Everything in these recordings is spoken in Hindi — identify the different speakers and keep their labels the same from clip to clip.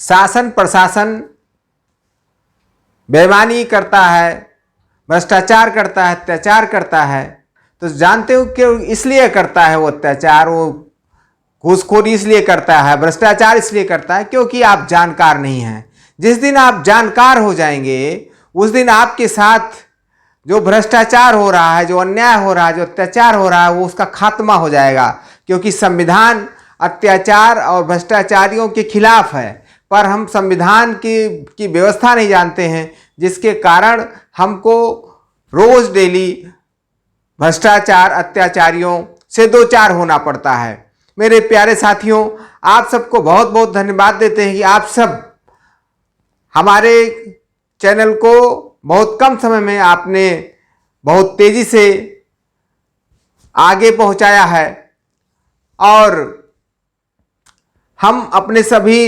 Speaker 1: शासन प्रशासन बेईमानी करता है, भ्रष्टाचार करता है, अत्याचार करता है, तो जानते हो क्यों इसलिए करता है वो अत्याचार, वो घूसखोरी इसलिए करता है, भ्रष्टाचार इसलिए करता है क्योंकि आप जानकार नहीं हैं। जिस दिन आप जानकार हो जाएंगे उस दिन आपके साथ जो भ्रष्टाचार हो रहा है, जो अन्याय हो रहा है, जो अत्याचार हो रहा है, वो उसका खात्मा हो जाएगा। क्योंकि संविधान अत्याचार और भ्रष्टाचारियों के खिलाफ है, पर हम संविधान की व्यवस्था नहीं जानते हैं, जिसके कारण हमको रोज डेली भ्रष्टाचार अत्याचारियों से दो चार होना पड़ता है। मेरे प्यारे साथियों, आप सबको बहुत बहुत धन्यवाद देते हैं कि आप सब हमारे चैनल को बहुत कम समय में आपने बहुत तेजी से आगे पहुंचाया है। और हम अपने सभी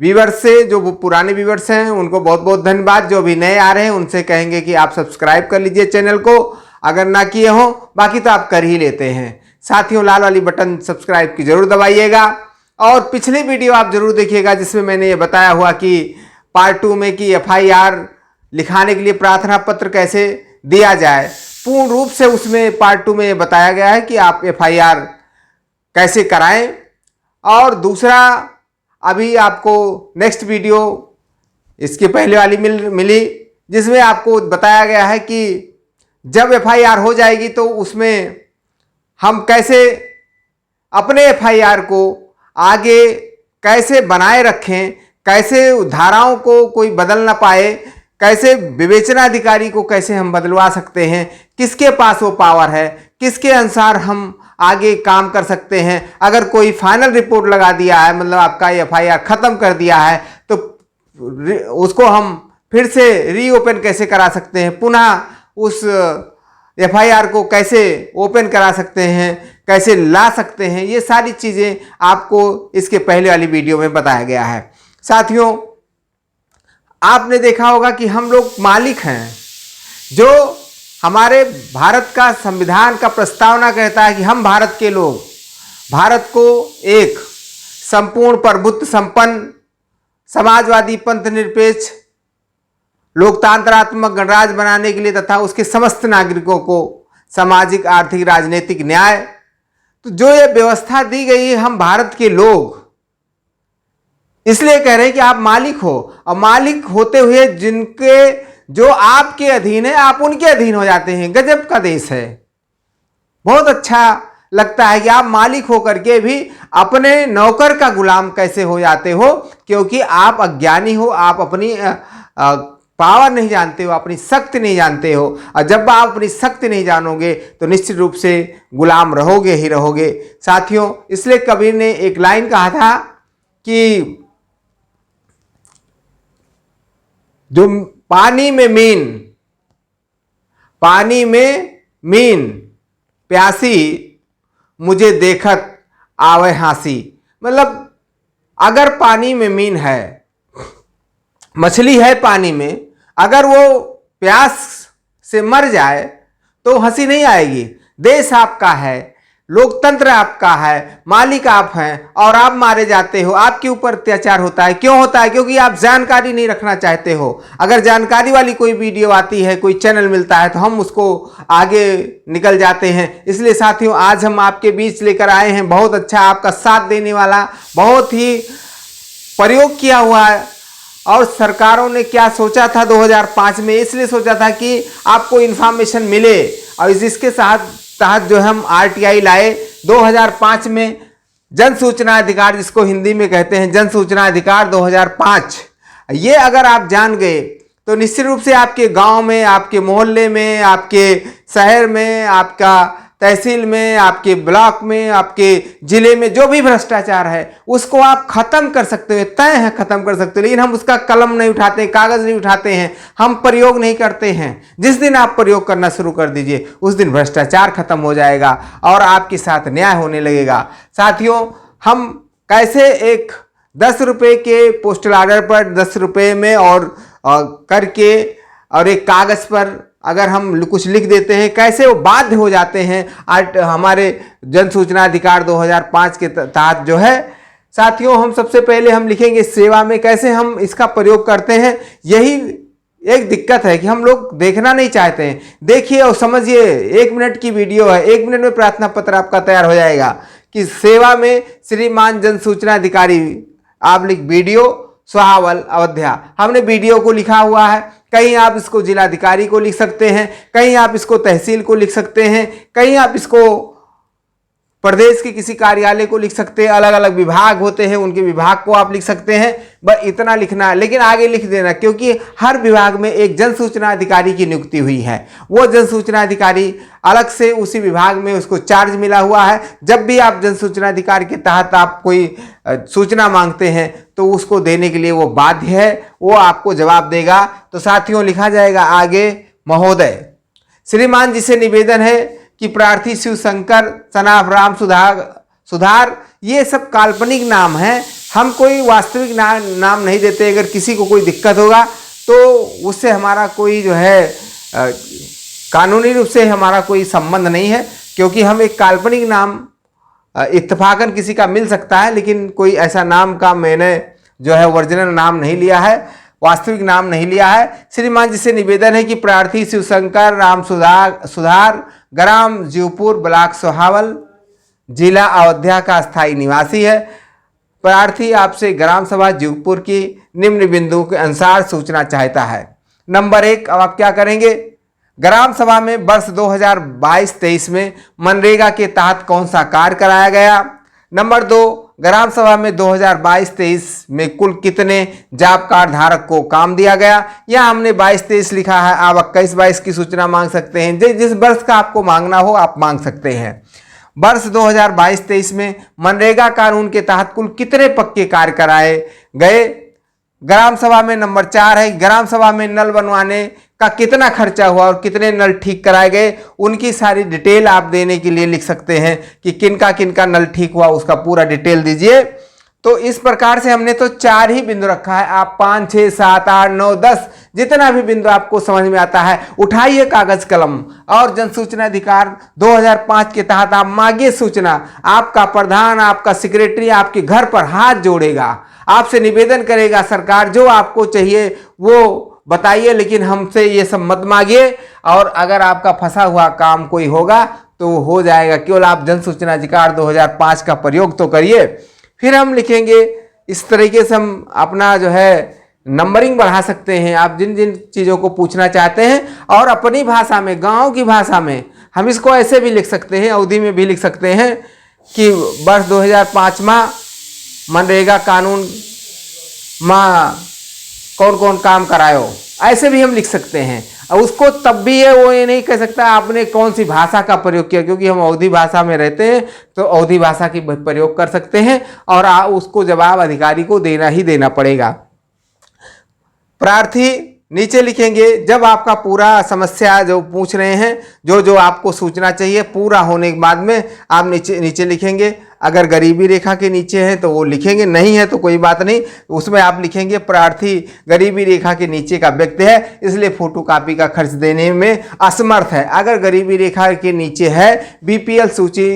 Speaker 1: व्यूअर्स से, जो पुराने व्यूअर्स हैं, उनको बहुत बहुत धन्यवाद। जो भी नए आ रहे हैं उनसे कहेंगे कि आप सब्सक्राइब कर लीजिए चैनल को, अगर ना किए हो, बाकी तो आप कर ही लेते हैं। साथियों, लाल वाली बटन सब्सक्राइब की जरूर दबाइएगा और पिछली वीडियो आप जरूर देखिएगा जिसमें मैंने ये बताया हुआ कि पार्ट 2 में कि FIR लिखाने के लिए प्रार्थना पत्र कैसे दिया जाए। पूर्ण रूप से उसमें पार्ट 2 में बताया गया है कि आप FIR कैसे कराएं। और दूसरा, अभी आपको नेक्स्ट वीडियो इसके पहले वाली मिली जिसमें आपको बताया गया है कि जब FIR हो जाएगी तो उसमें हम कैसे अपने FIR को आगे कैसे बनाए रखें, कैसे धाराओं को कोई बदल ना पाए, कैसे विवेचनाधिकारी को कैसे हम बदलवा सकते हैं, किसके पास वो पावर है, किसके अनुसार हम आगे काम कर सकते हैं। अगर कोई फाइनल रिपोर्ट लगा दिया है, मतलब आपका FIR ख़त्म कर दिया है, तो उसको हम फिर से रीओपन कैसे करा सकते हैं, पुनः उस FIR को कैसे ओपन करा सकते हैं, कैसे ला सकते हैं, ये सारी चीज़ें आपको इसके पहले वाली वीडियो में बताया गया है। साथियों, आपने देखा होगा कि हम लोग मालिक हैं। जो हमारे भारत का संविधान का प्रस्तावना कहता है कि हम भारत के लोग भारत को एक संपूर्ण प्रभुत्व संपन्न समाजवादी पंथ निरपेक्ष लोकतंत्रात्मक गणराज्य बनाने के लिए तथा उसके समस्त नागरिकों को सामाजिक, आर्थिक, राजनीतिक न्याय, तो जो ये व्यवस्था दी गई है, हम भारत के लोग इसलिए कह रहे हैं कि आप मालिक हो, और मालिक होते हुए जो आपके अधीन है आप उनके अधीन हो जाते हैं। गजब का देश है। बहुत अच्छा लगता है कि आप मालिक होकर के भी अपने नौकर का गुलाम कैसे हो जाते हो, क्योंकि आप अज्ञानी हो, आप अपनी पावर नहीं जानते हो, अपनी शक्ति नहीं जानते हो। और जब आप अपनी शक्ति नहीं जानोगे तो निश्चित रूप से गुलाम रहोगे ही रहोगे। साथियों, इसलिए कबीर ने एक लाइन कहा था कि जो पानी में मीन प्यासी, मुझे देखत आवे हंसी। मतलब अगर पानी में मीन है, मछली है पानी में, अगर वो प्यास से मर जाए तो हंसी नहीं आएगी। देश आपका है, लोकतंत्र आपका है, मालिक आप हैं, और आप मारे जाते हो, आपके ऊपर अत्याचार होता है। क्यों होता है? क्योंकि आप जानकारी नहीं रखना चाहते हो। अगर जानकारी वाली कोई वीडियो आती है, कोई चैनल मिलता है, तो हम उसको आगे निकल जाते हैं। इसलिए साथियों, आज हम आपके बीच लेकर आए हैं बहुत अच्छा आपका साथ देने वाला, बहुत ही प्रयोग किया हुआ है। और सरकारों ने क्या सोचा था 2005 में, इसलिए सोचा था कि आपको इन्फॉर्मेशन मिले, और इसके तहत जो हम RTI लाए 2005 में। जन सूचना अधिकार, जिसको हिंदी में कहते हैं जन सूचना अधिकार 2005, ये अगर आप जान गए तो निश्चित रूप से आपके गांव में, आपके मोहल्ले में, आपके शहर में, आपका तहसील में, आपके ब्लॉक में, आपके जिले में जो भी भ्रष्टाचार है उसको आप खत्म कर सकते हो, तय है खत्म कर सकते हो। लेकिन हम उसका कलम नहीं उठाते, कागज नहीं उठाते हैं, हम प्रयोग नहीं करते हैं। जिस दिन आप प्रयोग करना शुरू कर दीजिए उस दिन भ्रष्टाचार खत्म हो जाएगा और आपके साथ न्याय होने लगेगा। साथियों, हम कैसे एक 10 रुपये के पोस्टल ऑर्डर पर 10 रुपये में और करके और एक कागज पर अगर हम कुछ लिख देते हैं, कैसे वो बाध्य हो जाते हैं हमारे जन सूचना अधिकार 2005 के तहत जो है साथियों हम सबसे पहले हम लिखेंगे सेवा में, कैसे हम इसका प्रयोग करते हैं। यही एक दिक्कत है कि हम लोग देखना नहीं चाहते हैं। देखिए और समझिए, 1 मिनट की वीडियो है, 1 मिनट में प्रार्थना पत्र आपका तैयार हो जाएगा कि सेवा में श्रीमान जन सूचना अधिकारी आबलिक वीडियो सोहावल अयोध्या। हमने वीडियो को लिखा हुआ है, कहीं आप इसको जिलाधिकारी को लिख सकते हैं, कहीं आप इसको तहसील को लिख सकते हैं, कहीं आप इसको प्रदेश के किसी कार्यालय को लिख सकते हैं। अलग अलग विभाग होते हैं, उनके विभाग को आप लिख सकते हैं। बस इतना लिखना है, लेकिन आगे लिख देना, क्योंकि हर विभाग में एक जन सूचना अधिकारी की नियुक्ति हुई है। वो जन सूचना अधिकारी अलग से उसी विभाग में उसको चार्ज मिला हुआ है। जब भी आप जन सूचना अधिकारी के तहत आप कोई सूचना मांगते हैं तो उसको देने के लिए वो बाध्य है, वो आपको जवाब देगा। तो साथियों लिखा जाएगा आगे, महोदय श्रीमान जी से निवेदन है कि प्रार्थी शिव शंकर सनाफ राम सुधार, ये सब काल्पनिक नाम है, हम कोई वास्तविक नाम नहीं देते। अगर किसी को कोई दिक्कत होगा तो उससे हमारा कोई जो है कानूनी रूप से हमारा कोई संबंध नहीं है, क्योंकि हम एक काल्पनिक नाम इत्तेफाकन किसी का मिल सकता है, लेकिन कोई ऐसा नाम का मैंने जो है ओरिजिनल नाम नहीं लिया है, वास्तविक नाम नहीं लिया है। श्रीमान जी से निवेदन है कि प्रार्थी शिवशंकर राम सुधार ग्राम जीवपुर ब्लॉक सोहावल जिला अयोध्या का स्थायी निवासी है। प्रार्थी आपसे ग्राम सभा जीवपुर की निम्न बिंदुओं के अनुसार सूचना चाहता है। नंबर 1, अब आप क्या करेंगे, ग्राम सभा में वर्ष 2022-23 में मनरेगा के तहत कौन सा कार्य कराया गया। नंबर 2, ग्राम सभा में 2022-23 में कुल कितने जॉब कार्ड धारक को काम दिया गया। यहाँ हमने 22-23 लिखा है, आप 21-22 की सूचना मांग सकते हैं। जिस वर्ष का आपको मांगना हो आप मांग सकते हैं। वर्ष 2022-23 में मनरेगा कानून के तहत कुल कितने पक्के कार्य कराए गए। ग्राम सभा में नंबर 4 है, ग्राम सभा में नल बनवाने का कितना खर्चा हुआ और कितने नल ठीक कराए गए, उनकी सारी डिटेल आप देने के लिए लिख सकते हैं कि किनका किनका नल ठीक हुआ, उसका पूरा डिटेल दीजिए। तो इस प्रकार से हमने तो 4 ही बिंदु रखा है, आप 5, 6, 7, 8, 9, 10 जितना भी बिंदु आपको समझ में आता है उठाइए कागज कलम और जन सूचना अधिकार 2005 के तहत आप मांगिए सूचना। आपका प्रधान, आपका सेक्रेटरी आपके घर पर हाथ जोड़ेगा, आपसे निवेदन करेगा, सरकार जो आपको चाहिए वो बताइए, लेकिन हमसे ये सब मत मांगिए। और अगर आपका फंसा हुआ काम कोई होगा तो वो हो जाएगा, केवल आप जन सूचना अधिकार 2005 का प्रयोग तो करिए। फिर हम लिखेंगे, इस तरीके से हम अपना जो है नंबरिंग बढ़ा सकते हैं। आप जिन जिन चीज़ों को पूछना चाहते हैं और अपनी भाषा में, गांव की भाषा में, हम इसको ऐसे भी लिख सकते हैं, अवधि में भी लिख सकते हैं कि वर्ष 2005 में मनरेगा कानून में कौन कौन काम करायो, ऐसे भी हम लिख सकते हैं। और उसको तब भी वो ये नहीं कह सकता आपने कौन सी भाषा का प्रयोग किया, क्योंकि हम अवधी भाषा में रहते हैं तो अवधी भाषा की प्रयोग कर सकते हैं और उसको जवाब अधिकारी को देना ही देना पड़ेगा। प्रार्थी नीचे लिखेंगे, जब आपका पूरा समस्या जो पूछ रहे हैं, जो जो आपको सूचना चाहिए, पूरा होने के बाद में आप नीचे लिखेंगे। अगर गरीबी रेखा के नीचे है तो वो लिखेंगे, नहीं है तो कोई बात नहीं, उसमें आप लिखेंगे प्रार्थी गरीबी रेखा के नीचे का व्यक्ति है, इसलिए फोटोकॉपी का खर्च देने में असमर्थ है। अगर गरीबी रेखा के नीचे है, बीपीएल सूची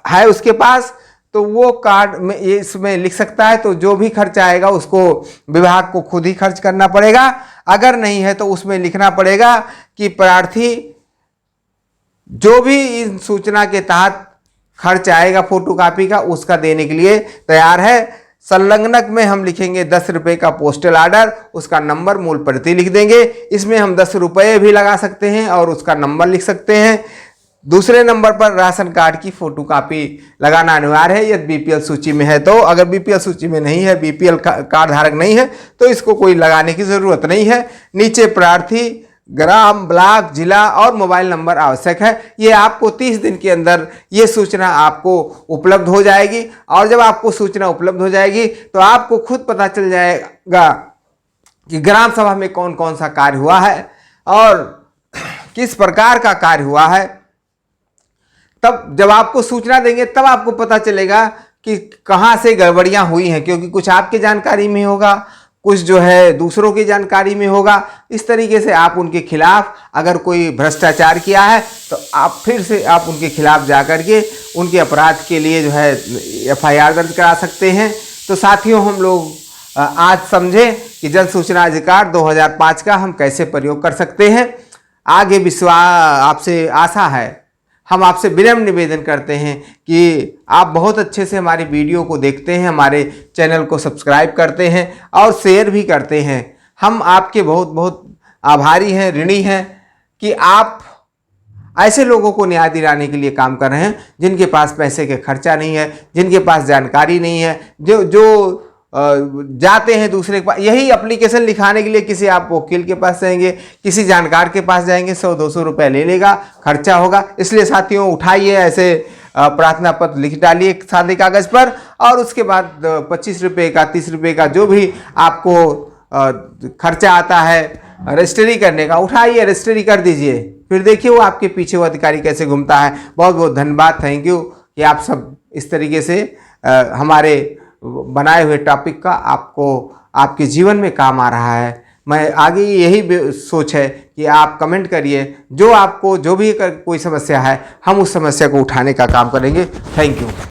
Speaker 1: है उसके पास, तो वो कार्ड में इसमें लिख सकता है। तो जो भी खर्च आएगा उसको विभाग को खुद ही खर्च करना पड़ेगा। अगर नहीं है तो उसमें लिखना पड़ेगा कि प्रार्थी जो भी इन सूचना के तहत खर्च आएगा फोटोकॉपी का, उसका देने के लिए तैयार है। संलग्नक में हम लिखेंगे 10 रुपये का पोस्टल आर्डर, उसका नंबर मूल प्रति लिख देंगे। इसमें हम 10 रुपये भी लगा सकते हैं और उसका नंबर लिख सकते हैं। दूसरे नंबर पर राशन कार्ड की फोटोकॉपी लगाना अनिवार्य है यदि बीपीएल सूची में है तो। अगर बीपीएल सूची में नहीं है, बीपीएल कार्ड धारक नहीं है, तो इसको कोई लगाने की जरूरत नहीं है। नीचे प्रार्थी ग्राम, ब्लॉक, जिला और मोबाइल नंबर आवश्यक है। ये आपको 30 दिन के अंदर ये सूचना आपको उपलब्ध हो जाएगी। और जब आपको सूचना उपलब्ध हो जाएगी तो आपको खुद पता चल जाएगा कि ग्राम सभा में कौन कौन सा कार्य हुआ है और किस प्रकार का कार्य हुआ है। तब जब आपको सूचना देंगे तब आपको पता चलेगा कि कहाँ से गड़बड़ियाँ हुई हैं, क्योंकि कुछ आपकी जानकारी में होगा, कुछ जो है दूसरों की जानकारी में होगा। इस तरीके से आप उनके खिलाफ अगर कोई भ्रष्टाचार किया है तो आप फिर से आप उनके खिलाफ जा कर के उनके अपराध के लिए जो है FIR दर्ज करा सकते हैं। तो साथियों, हम लोग आज समझे कि जन सूचना अधिकार 2005 का हम कैसे प्रयोग कर सकते हैं। आगे आपसे आशा है, हम आपसे विनम्र निवेदन करते हैं कि आप बहुत अच्छे से हमारी वीडियो को देखते हैं, हमारे चैनल को सब्सक्राइब करते हैं और शेयर भी करते हैं। हम आपके बहुत बहुत आभारी हैं, ऋणी हैं कि आप ऐसे लोगों को न्याय दिलाने के लिए काम कर रहे हैं जिनके पास पैसे के खर्चा नहीं है, जिनके पास जानकारी नहीं है, जो जाते हैं दूसरे के पास। यही एप्लीकेशन लिखाने के लिए किसी आप वकील के पास जाएंगे, किसी जानकार के पास जाएंगे, 100-200 रुपये ले लेगा, खर्चा होगा। इसलिए साथियों, उठाइए ऐसे प्रार्थना पत्र लिख डालिए सादे कागज़ पर और उसके बाद 25 रुपये का, 30 रुपये का जो भी आपको खर्चा आता है रजिस्ट्री करने का, उठाइए रजिस्ट्री कर दीजिए। फिर देखिए वो आपके पीछे वो अधिकारी कैसे घूमता है। बहुत बहुत धन्यवाद, थैंक यू कि आप सब इस तरीके से हमारे बनाए हुए टॉपिक का आपको आपके जीवन में काम आ रहा है। मैं आगे यही सोच है कि आप कमेंट करिए, जो आपको जो भी कोई समस्या है हम उस समस्या को उठाने का काम करेंगे। Thank you.